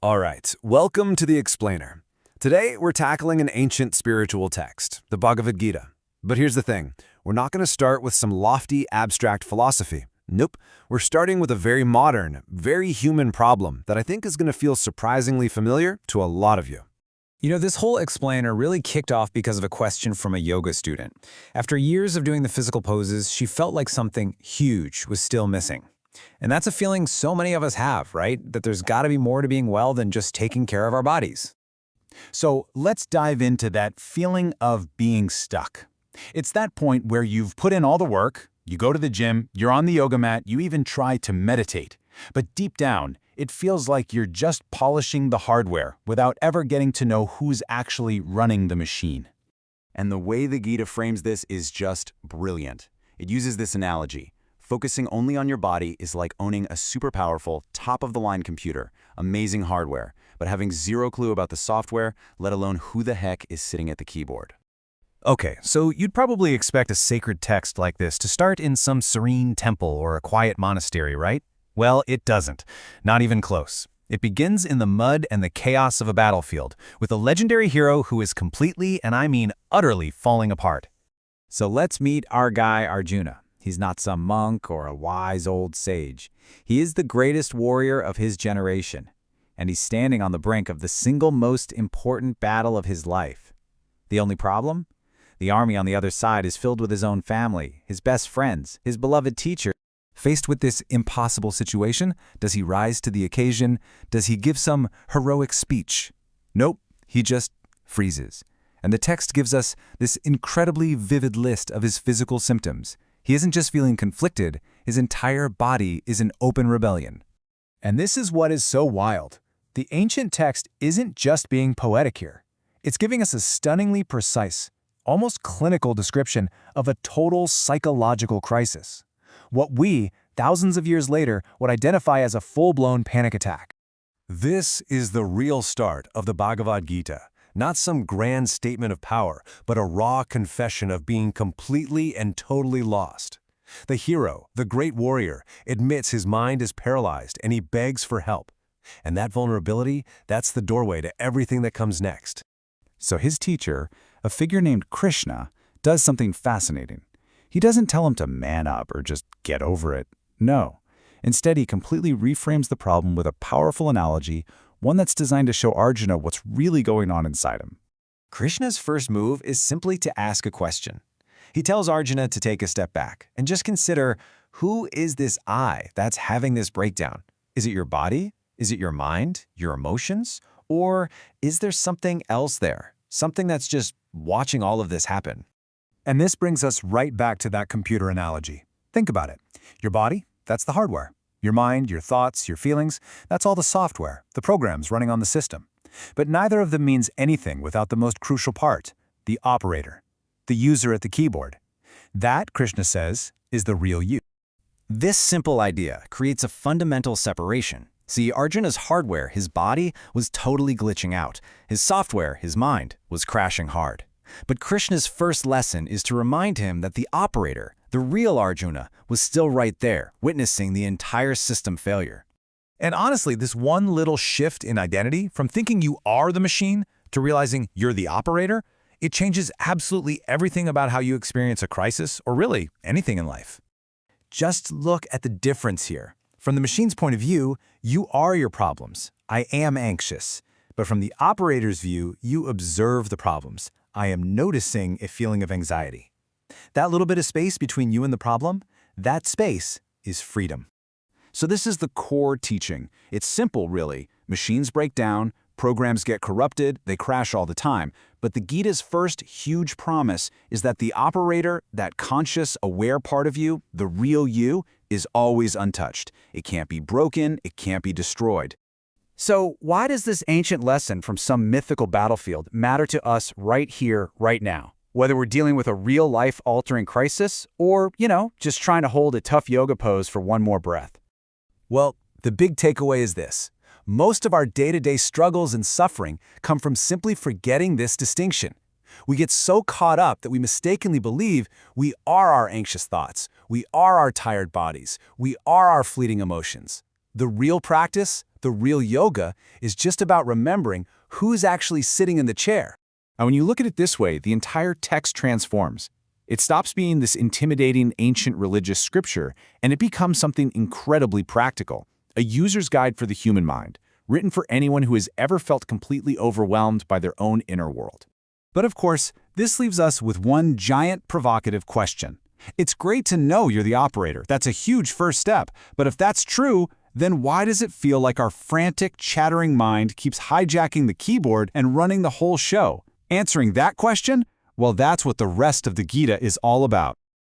All right, welcome to The Explainer. Today, we're tackling an ancient spiritual text, the Bhagavad Gita. But here's the thing, we're not going to start with some lofty, abstract philosophy. Nope, we're starting with a very modern, very human problem that I think is going to feel surprisingly familiar to a lot of you. You know, this whole explainer really kicked off because of a question from a yoga student. After years of doing the physical poses, she felt like something huge was still missing. And that's a feeling so many of us have, right? That there's got to be more to being well than just taking care of our bodies. So let's dive into that feeling of being stuck. It's that point where you've put in all the work, you go to the gym, you're on the yoga mat, you even try to meditate. But deep down, it feels like you're just polishing the hardware without ever getting to know who's actually running the machine. And the way the Gita frames this is just brilliant. It uses this analogy. Focusing only on your body is like owning a super powerful, top-of-the-line computer, amazing hardware, but having zero clue about the software, let alone who the heck is sitting at the keyboard. Okay, so you'd probably expect a sacred text like this to start in some serene temple or a quiet monastery, right? Well, it doesn't. Not even close. It begins in the mud and the chaos of a battlefield, with a legendary hero who is completely, and I mean utterly, falling apart. So let's meet our guy Arjuna. He's not some monk or a wise old sage. He is the greatest warrior of his generation, and he's standing on the brink of the single most important battle of his life. The only problem? The army on the other side is filled with his own family, his best friends, his beloved teacher. Faced with this impossible situation, does he rise to the occasion? Does he give some heroic speech? Nope, he just freezes. And the text gives us this incredibly vivid list of his physical symptoms. He isn't just feeling conflicted, his entire body is in open rebellion. And this is what is so wild. The ancient text isn't just being poetic here. It's giving us a stunningly precise, almost clinical description of a total psychological crisis. What we, thousands of years later, would identify as a full-blown panic attack. This is the real start of the Bhagavad Gita. Not some grand statement of power, but a raw confession of being completely and totally lost. The hero, the great warrior, admits his mind is paralyzed and he begs for help. And that vulnerability, that's the doorway to everything that comes next. So his teacher, a figure named Krishna, does something fascinating. He doesn't tell him to man up or just get over it. No. Instead, he completely reframes the problem with a powerful analogy, one that's designed to show Arjuna what's really going on inside him. Krishna's first move is simply to ask a question. He tells Arjuna to take a step back and just consider, who is this I that's having this breakdown? Is it your body? Is it your mind? Your emotions? Or is there something else there? Something that's just watching all of this happen? And this brings us right back to that computer analogy. Think about it. Your body, that's the hardware. Your mind, your thoughts, your feelings, that's all the software, the programs running on the system. But neither of them means anything without the most crucial part, the operator, the user at the keyboard. That, Krishna says, is the real you. This simple idea creates a fundamental separation. See, Arjuna's hardware, his body, was totally glitching out. His software, his mind, was crashing hard. But Krishna's first lesson is to remind him that the operator, the real Arjuna, was still right there, witnessing the entire system failure. And honestly, this one little shift in identity, from thinking you are the machine to realizing you're the operator, it changes absolutely everything about how you experience a crisis, or really anything in life. Just look at the difference here. From the machine's point of view, you are your problems. I am anxious. But from the operator's view, you observe the problems. I am noticing a feeling of anxiety. That little bit of space between you and the problem, that space is freedom. So this is the core teaching. It's simple, really. Machines break down, programs get corrupted, they crash all the time. But the Gita's first huge promise is that the operator, that conscious, aware part of you, the real you, is always untouched. It can't be broken, it can't be destroyed. So why does this ancient lesson from some mythical battlefield matter to us right here, right now? Whether we're dealing with a real life-altering crisis or, just trying to hold a tough yoga pose for one more breath. Well, the big takeaway is this. Most of our day-to-day struggles and suffering come from simply forgetting this distinction. We get so caught up that we mistakenly believe we are our anxious thoughts, we are our tired bodies, we are our fleeting emotions. The real practice, The real yoga is just about remembering who's actually sitting in the chair. And when you look at it this way, the entire text transforms. It stops being this intimidating ancient religious scripture, and it becomes something incredibly practical, a user's guide for the human mind, written for anyone who has ever felt completely overwhelmed by their own inner world. But of course, this leaves us with one giant provocative question. It's great to know you're the operator. That's a huge first step. But if that's true, then why does it feel like our frantic, chattering mind keeps hijacking the keyboard and running the whole show? Answering that question? Well, that's what the rest of the Gita is all about.